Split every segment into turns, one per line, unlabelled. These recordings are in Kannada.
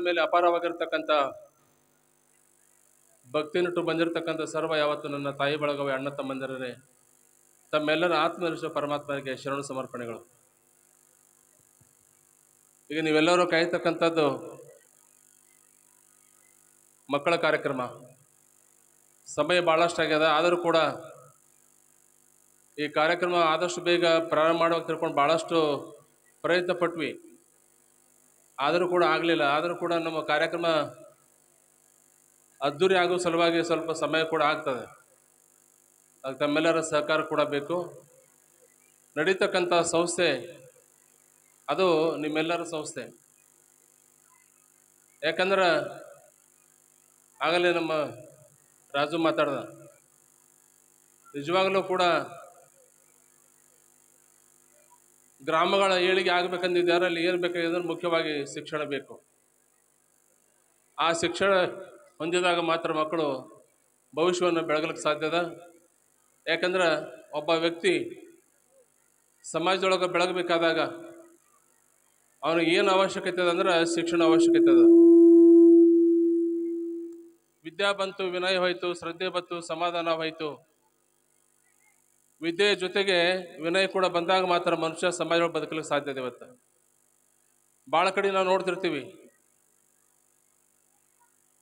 ಮೇಲೆ ಅಪಾರವಾಗಿರ್ತಕ್ಕಂಥ ಭಕ್ತಿನಿಟ್ಟು ಬಂದಿರತಕ್ಕಂಥ ಸರ್ವ ಯಾವತ್ತು ನನ್ನ ತಾಯಿ ಬಳಗವೇ ಅಣ್ಣ ತಮ್ಮಂದಿರರೇ, ತಮ್ಮೆಲ್ಲರ ಆತ್ಮನಿಷ್ಠ ಪರಮಾತ್ಮನಿಗೆ ಶರಣು ಸಮರ್ಪಣೆಗಳು. ಈಗ ನೀವೆಲ್ಲರೂ ಕಾಯ್ತಕ್ಕಂಥದ್ದು ಮಕ್ಕಳ ಕಾರ್ಯಕ್ರಮ. ಸಮಯ ಭಾಳಷ್ಟು ಆಗ್ಯದ, ಆದರೂ ಕೂಡ ಈ ಕಾರ್ಯಕ್ರಮ ಆದಷ್ಟು ಬೇಗ ಪ್ರಾರಂಭ ಮಾಡುವಾಗ ತಿಳ್ಕೊಂಡು ಭಾಳಷ್ಟು ಪ್ರಯತ್ನ ಪಟ್ವಿ, ಆದರೂ ಕೂಡ ಆಗಲಿಲ್ಲ. ಆದರೂ ಕೂಡ ನಮ್ಮ ಕಾರ್ಯಕ್ರಮ ಅದ್ದೂರಿ ಆಗೋ ಸಲುವಾಗಿ ಸ್ವಲ್ಪ ಸಮಯ ಕೂಡ ಆಗ್ತದೆ. ಅದಕ್ಕೆ ತಮ್ಮೆಲ್ಲರ ಸಹಕಾರ ಕೂಡ ಬೇಕು. ನಡೀತಕ್ಕಂಥ ಸಂಸ್ಥೆ ಅದು ನಿಮ್ಮೆಲ್ಲರ ಸಂಸ್ಥೆ. ಯಾಕಂದ್ರೆ ಆಗಲೇ ನಮ್ಮ ರಾಜು ಮಾತಾಡ್ದ, ನಿಜವಾಗಲೂ ಕೂಡ ಗ್ರಾಮಗಳ ಏಳಿಗೆ ಆಗಬೇಕಂದಿದ್ದಾರೆ. ಅಲ್ಲಿ ಏನು ಬೇಕಾಗಿದ್ರೆ ಮುಖ್ಯವಾಗಿ ಶಿಕ್ಷಣ ಬೇಕು. ಆ ಶಿಕ್ಷಣ ಹೊಂದಿದಾಗ ಮಾತ್ರ ಮಕ್ಕಳು ಭವಿಷ್ಯವನ್ನು ಬೆಳಗಲಿಕ್ಕೆ ಸಾಧ್ಯದ. ಯಾಕಂದ್ರೆ ಒಬ್ಬ ವ್ಯಕ್ತಿ ಸಮಾಜದೊಳಗೆ ಬೆಳಗಬೇಕಾದಾಗ ಅವನಿಗೆ ಏನು ಅವಶ್ಯಕತೆ ಇದೆ ಅಂದ್ರೆ ಶಿಕ್ಷಣ ಅವಶ್ಯಕತೆ ಅದ. ವಿದ್ಯಾ ಬಂತು, ವಿನಯ ಹೋಯ್ತು, ಶ್ರದ್ಧೆ ಬಂತು, ಸಮಾಧಾನ ಹೋಯ್ತು. ವಿದ್ಯೆ ಜೊತೆಗೆ ವಿನಯ ಕೂಡ ಬಂದಾಗ ಮಾತ್ರ ಮನುಷ್ಯ ಸಮಾಜದೊಳಗೆ ಬದುಕಲಿಕ್ಕೆ ಸಾಧ್ಯತೆ. ಇವತ್ತು ಭಾಳ ಕಡೆ ನಾವು ನೋಡ್ತಿರ್ತೀವಿ,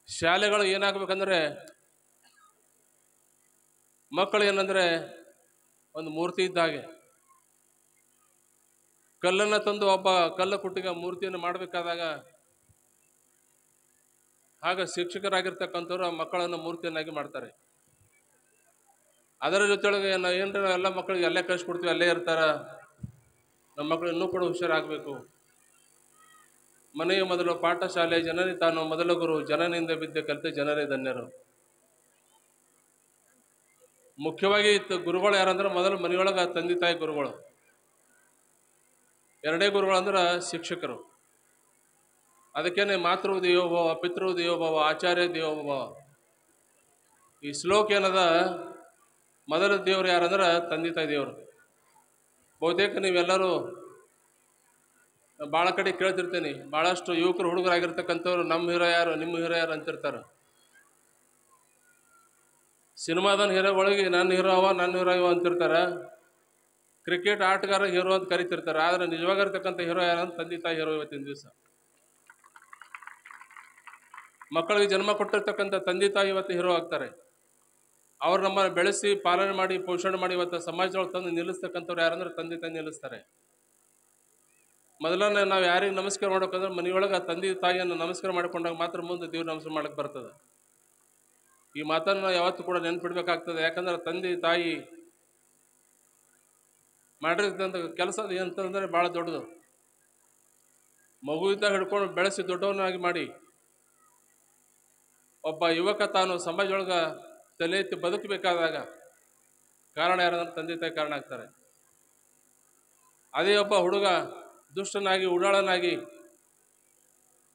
ಶಾಲೆಗಳು ಏನಾಗಬೇಕಂದ್ರೆ ಮಕ್ಕಳು ಏನಂದ್ರೆ ಒಂದು ಮೂರ್ತಿ ಇದ್ದ ಹಾಗೆ. ಕಲ್ಲನ್ನು ತಂದು ಒಬ್ಬ ಕಲ್ಲ ಕುಟ್ಟಿಗೆ ಮೂರ್ತಿಯನ್ನು ಮಾಡಬೇಕಾದಾಗ ಆಗ ಶಿಕ್ಷಕರಾಗಿರ್ತಕ್ಕಂಥವ್ರು ಆ ಮಕ್ಕಳನ್ನು ಮೂರ್ತಿಯನ್ನಾಗಿ ಮಾಡ್ತಾರೆ. ಅದರ ಜೊತೆಯೊಳಗೆ ಏನ್ರ ಎಲ್ಲ ಮಕ್ಕಳಿಗೆ ಅಲ್ಲೇ ಕಳಿಸ್ಕೊಡ್ತೀವಿ, ಅಲ್ಲೇ ಇರ್ತಾರ. ನಮ್ಮ ಮಕ್ಕಳು ಇನ್ನೂ ಕೂಡ ಹುಷಾರಾಗಬೇಕು. ಮನೆಯ ಮೊದಲು ಪಾಠಶಾಲೆ, ಜನನಿ ತಾನು ಮೊದಲ ಗುರು, ಜನನಿಂದ ವಿದ್ಯೆ ಕಲಿತೆ ಜನರೇ ಧನ್ಯರು. ಮುಖ್ಯವಾಗಿ ಗುರುಗಳು ಯಾರಂದ್ರೆ ಮೊದಲು ಮನೆಯೊಳಗೆ ತಂದೆ ತಾಯಿ ಗುರುಗಳು. ಎರಡೇ ಗುರುಗಳು ಅಂದ್ರೆ ಶಿಕ್ಷಕರು. ಅದಕ್ಕೇನೆ ಮಾತೃ ದೇವೋಭವ, ಪಿತೃ ದೇವೋಭವ, ಆಚಾರ್ಯ ದೇವೋಭವ. ಈ ಶ್ಲೋಕ ಏನದ, ಮೊದಲ ದೇವರು ಯಾರಂದ್ರೆ ತಂದೆ ತಾಯಿ ದೇವರು. ಬಹುತೇಕ ನೀವೆಲ್ಲರೂ ಭಾಳ ಕಡೆ ಕೇಳ್ತಿರ್ತೀನಿ, ಭಾಳಷ್ಟು ಯುವಕರು ಹುಡುಗರಾಗಿರ್ತಕ್ಕಂಥವ್ರು ನಮ್ಮ ಹೀರೋ ಯಾರು, ನಿಮ್ಮ ಹೀರೋ ಯಾರು ಅಂತಿರ್ತಾರೆ. ಸಿನಿಮಾದನ್ ಹೀರೋ ಒಳಗೆ ನನ್ನ ಹೀರೋ ಅವ, ನನ್ನ ಹೀರೋ ಇವ ಅಂತಿರ್ತಾರೆ. ಕ್ರಿಕೆಟ್ ಆಟಗಾರ ಹೀರೋ ಅಂತ ಕರಿತಿರ್ತಾರೆ. ಆದರೆ ನಿಜವಾಗಿರ್ತಕ್ಕಂಥ ಹೀರೋ ಯಾರಂದ್ರೆ ತಂದೆ ತಾಯಿ ಹೀರೋ ಇವತ್ತಿನ ದಿವಸ. ಮಕ್ಕಳಿಗೆ ಜನ್ಮ ಕೊಟ್ಟಿರ್ತಕ್ಕಂಥ ತಂದೆ ತಾಯಿ ಇವತ್ತು ಹೀರೋ ಆಗ್ತಾರೆ. ಅವ್ರು ನಮ್ಮನ್ನು ಬೆಳೆಸಿ ಪಾಲನೆ ಮಾಡಿ ಪೋಷಣೆ ಮಾಡಿ ಇವತ್ತು ಸಮಾಜದೊಳಗೆ ತಂದು ನಿಲ್ಲಿಸ್ತಕ್ಕಂಥವ್ರು ಯಾರಂದ್ರೆ ತಂದೆ ತಾಯಿ ನಿಲ್ಲಿಸ್ತಾರೆ. ಮೊದಲನೇ ನಾವು ಯಾರಿಗೆ ನಮಸ್ಕಾರ ಮಾಡ್ಬೇಕಂದ್ರೆ ಮನೆಯೊಳಗೆ ತಂದೆ ತಾಯಿಯನ್ನು ನಮಸ್ಕಾರ ಮಾಡಿಕೊಂಡಾಗ ಮಾತ್ರ ಮುಂದೆ ದೇವ್ರ ನಮಸ್ಕಾರ ಮಾಡಕ್ಕೆ ಬರ್ತದೆ. ಈ ಮಾತನ್ನು ನಾವು ಯಾವತ್ತೂ ಕೂಡ ನೆನ್ಪಿಡ್ಬೇಕಾಗ್ತದೆ. ಯಾಕಂದ್ರೆ ತಂದೆ ತಾಯಿ ಮಾಡಿರ್ತಕ್ಕಂಥ ಕೆಲಸ ಏನಂತಂದರೆ ಭಾಳ ದೊಡ್ಡದು. ಮಗುವಿಂದ ಹಿಡ್ಕೊಂಡು ಬೆಳೆಸಿ ದೊಡ್ಡವನಾಗಿ ಮಾಡಿ ಒಬ್ಬ ಯುವಕ ತಾನು ಸಮಾಜದೊಳಗೆ ತಲೆ ಎತ್ತಿ ಬದುಕಬೇಕಾದಾಗ ಕಾರಣ ಯಾರಂದ್ರೆ ತಂದೆ ತಾಯಿ ಕಾರಣ ಆಗ್ತಾರೆ. ಅದೇ ಒಬ್ಬ ಹುಡುಗ ದುಷ್ಟನಾಗಿ ಉಡಾಳನಾಗಿ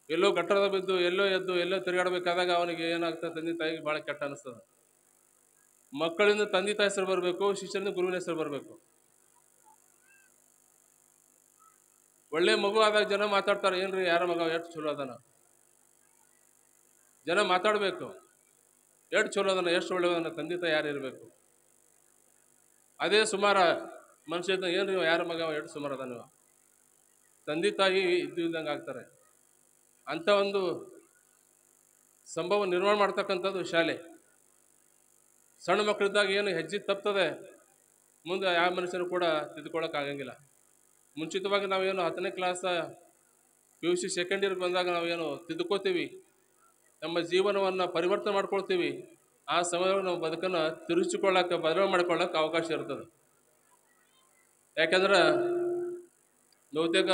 ಎಲ್ಲೋ ಗಟ್ಟರದ ಬಿದ್ದು ಎಲ್ಲೋ ಎದ್ದು ಎಲ್ಲೋ ತಿರುಗಾಡಬೇಕಾದಾಗ ಅವನಿಗೆ ಏನಾಗ್ತದೆ, ತಂದೆ ತಾಯಿಗೆ ಭಾಳ ಕೆಟ್ಟ ಅನಿಸ್ತದೆ. ಮಕ್ಕಳಿಂದ ತಂದೆ ತಾಯಿ ಹೆಸರು ಬರಬೇಕು, ಶಿಷ್ಯರಿಂದ ಗುರುವಿನ ಹೆಸರು ಬರಬೇಕು. ಒಳ್ಳೆ ಮಗು ಆದಾಗ ಜನ ಮಾತಾಡ್ತಾರೆ, ಏನ್ರಿ ಯಾರ ಮಗ ಎಷ್ಟು ಚಲೋ ಅದಾನ. ಜನ ಮಾತಾಡಬೇಕು, ಎಷ್ಟು ಚಲೋ ಅದನ್ನ, ಎಷ್ಟು ಒಳ್ಳೆಯದನ್ನ, ತಂದೆ ತಾಯಿ ಯಾರು ಇರಬೇಕು. ಅದೇ ಸುಮಾರ ಮನುಷ್ಯ ಏನ್ರಿ ಯಾರ ಮಗ ಎಷ್ಟು ಸುಮಾರು ಅದ, ನೀವು ತಂದೆ ತಾಯಿ ಇದ್ದಂಗೆ ಆಗ್ತಾರೆ. ಅಂಥ ಒಂದು ಸಂಭವ ನಿರ್ಮಾಣ ಮಾಡ್ತಕ್ಕಂಥದ್ದು ಶಾಲೆ. ಸಣ್ಣ ಮಕ್ಕಳಿದ್ದಾಗ ಏನು ಹೆಜ್ಜೆ ತಪ್ತದೆ ಮುಂದೆ ಯಾವ ಮನುಷ್ಯನು ಕೂಡ ತಿದ್ದುಕೊಳ್ಳೋಕ್ಕಾಗಂಗಿಲ್ಲ. ಮುಂಚಿತವಾಗಿ ನಾವೇನು 10ನೇ ಕ್ಲಾಸ್ PUC ಸೆಕೆಂಡ್ ಇಯರ್ಗೆ ಬಂದಾಗ ನಾವೇನು ತಿದ್ದುಕೋತೀವಿ, ನಮ್ಮ ಜೀವನವನ್ನು ಪರಿವರ್ತನೆ ಮಾಡ್ಕೊಳ್ತೀವಿ. ಆ ಸಮಯದಲ್ಲಿ ನಾವು ಬದುಕನ್ನು ತಿರುಚಿಕೊಳ್ಳೋಕೆ, ಬದಲಾವಣೆ ಮಾಡ್ಕೊಳ್ಳೋಕೆ ಅವಕಾಶ ಇರ್ತದೆ. ಯಾಕಂದ್ರೆ ಬಹುತೇಕ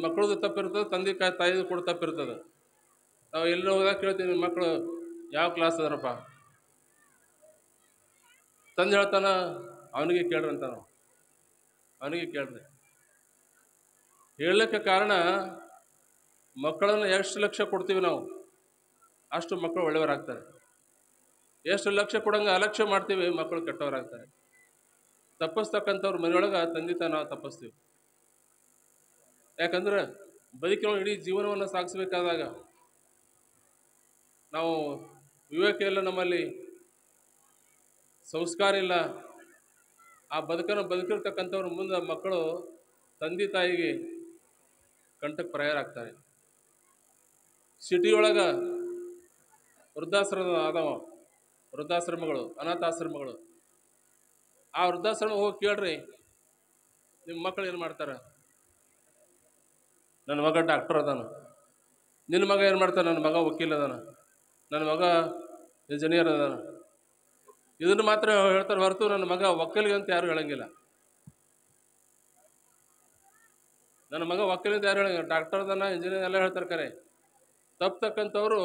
ಮಕ್ಕಳದು ತಪ್ಪಿರ್ತದೆ, ತಂದೆ ತಾಯಿದು ಕೂಡ ತಪ್ಪಿರ್ತದೆ. ನಾವು ಎಲ್ಲಿ ಹೋದಾಗ ಕೇಳ್ತೀವಿ, ಮಕ್ಕಳು ಯಾವ ಕ್ಲಾಸ್ ಅದಾರಪ್ಪ, ತಂದೆ ಹೇಳ್ತಾನ ಅವನಿಗೆ ಕೇಳ್ರಿ ಅಂತ. ನಾವು ಅವನಿಗೆ ಕೇಳ್ರಿ ಹೇಳಲಿಕ್ಕೆ ಕಾರಣ, ಮಕ್ಕಳನ್ನು ಎಷ್ಟು ಲಕ್ಷ್ಯ ಕೊಡ್ತೀವಿ ನಾವು ಅಷ್ಟು ಮಕ್ಕಳು ಒಳ್ಳೆಯವರಾಗ್ತಾರೆ. ಎಷ್ಟು ಲಕ್ಷ್ಯ ಕೊಡಂಗೆ ಅಲಕ್ಷ್ಯ ಮಾಡ್ತೀವಿ, ಮಕ್ಕಳು ಕೆಟ್ಟವರಾಗ್ತಾರೆ. ತಪ್ಪಿಸ್ತಕ್ಕಂಥವ್ರು ಮನೆಯೊಳಗೆ ತಂದೆ ತಾಯಿ ನಾವು ತಪ್ಪಿಸ್ತೀವಿ. ಯಾಕಂದ್ರೆ ಬದುಕಿನೊಳಗೆ ಇಡೀ ಜೀವನವನ್ನು ಸಾಗಿಸ್ಬೇಕಾದಾಗ ನಾವು ವಿವೇಕ ಇಲ್ಲ, ನಮ್ಮಲ್ಲಿ ಸಂಸ್ಕಾರ ಇಲ್ಲ. ಆ ಬದುಕಿರ್ತಕ್ಕಂಥವ್ರ ಮುಂದೆ ಮಕ್ಕಳು ತಂದೆ ತಾಯಿಗೆ ಕಂಟಕ್ಕೆ ಪ್ರಾಯರಾಗ್ತಾರೆ. ಸಿಟಿ ಒಳಗೆ ವೃದ್ಧಾಶ್ರಮಗಳು, ಅನಾಥಾಶ್ರಮಗಳು. ಆ ವೃದ್ಧಾಶ್ರಮ ಹೋಗಿ ಕೇಳ್ರಿ, ನಿಮ್ಮ ಮಕ್ಕಳು ಏನು ಮಾಡ್ತಾರೆ? ನನ್ನ ಮಗ ಡಾಕ್ಟರ್ ಅದಾನ. ನಿನ್ನ ಮಗ ಏನು ಮಾಡ್ತಾನೆ? ನನ್ನ ಮಗ ವಕೀಲ ಅದಾನ, ನನ್ನ ಮಗ ಇಂಜಿನಿಯರ್ ಅದಾನ. ಇದನ್ನು ಮಾತ್ರ ಹೇಳ್ತಾರೆ ಹೊರತು ನನ್ನ ಮಗ ವಕೀಲಿಗೆ ಅಂತ ಯಾರು ಹೇಳಂಗಿಲ್ಲ. ನನ್ನ ಮಗ ವಕೀಲಿಂದ ಯಾರು ಹೇಳಂಗಿಲ್ಲ. ಡಾಕ್ಟರ್ ಅದಾನ, ಇಂಜಿನಿಯರ್ ಎಲ್ಲ ಹೇಳ್ತಾರೆ. ಕರೆ ತಪ್ಪತಕ್ಕಂಥವ್ರು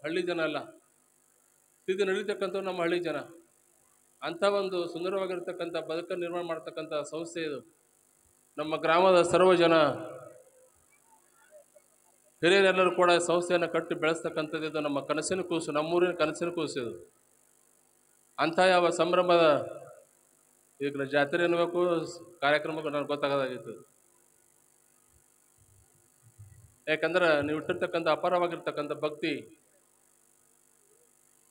ಹಳ್ಳಿ ಜನ ಅಲ್ಲ, ತಿದ್ದು ನಡೀತಕ್ಕಂಥವ್ರು ನಮ್ಮ ಹಳ್ಳಿ ಜನ. ಅಂಥ ಒಂದು ಸುಂದರವಾಗಿರ್ತಕ್ಕಂಥ ಬದುಕನ್ನು ನಿರ್ಮಾಣ ಮಾಡ್ತಕ್ಕಂಥ ಸಂಸ್ಥೆ ಇದು. ನಮ್ಮ ಗ್ರಾಮದ ಸರ್ವ ಜನ ಹಿರಿಯರೆಲ್ಲರೂ ಕೂಡ ಸಂಸ್ಥೆಯನ್ನು ಕಟ್ಟಿ ಬೆಳೆಸ್ತಕ್ಕಂಥದ್ದು ಇದು. ನಮ್ಮ ಕನಸಿನ ಕೂಸು, ನಮ್ಮೂರಿನ ಕನಸಿನ ಕೂಸು ಇದು. ಅಂಥ ಯಾವ ಸಂಭ್ರಮದ ಈಗ ಜಾತ್ರೆ ಅನ್ನಬೇಕು ಕಾರ್ಯಕ್ರಮಕ್ಕೆ ನನಗೆ ಗೊತ್ತಾಗೋದಾಗಿತ್ತು. ಯಾಕಂದ್ರೆ ನೀವು ಇಟ್ಟಿರ್ತಕ್ಕಂಥ ಅಪಾರವಾಗಿರ್ತಕ್ಕಂಥ ಭಕ್ತಿ,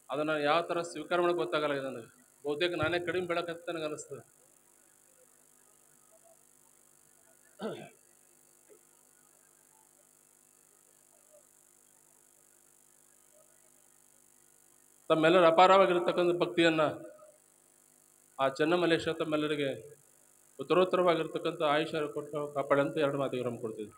ಅದನ್ನು ಯಾವ ಥರ ಸ್ವೀಕಾರ ಮಾಡೋಕೆ ಗೊತ್ತಾಗಲ್ಲ ನನಗೆ. ಬಹುತೇಕ ನಾನೇ ಕಡಿಮೆ ಬೆಳಕಂತ ನನಗೆ ಅನಿಸ್ತದೆ. ತಮ್ಮೆಲ್ಲರ ಅಪಾರವಾಗಿರ್ತಕ್ಕಂಥ ಭಕ್ತಿಯನ್ನು ಆ ಚೆನ್ನಮಲ್ಲೇಶ್ವರ ತಮ್ಮೆಲ್ಲರಿಗೆ ಉತ್ತರೋತ್ತರವಾಗಿರ್ತಕ್ಕಂಥ ಆಯುಷ್ಯ ಕೊಟ್ಟು ಕಾಪಾಡಂತ ಎರಡು ಮಾತಿಗೆ ಕೊಡ್ತೀವಿ.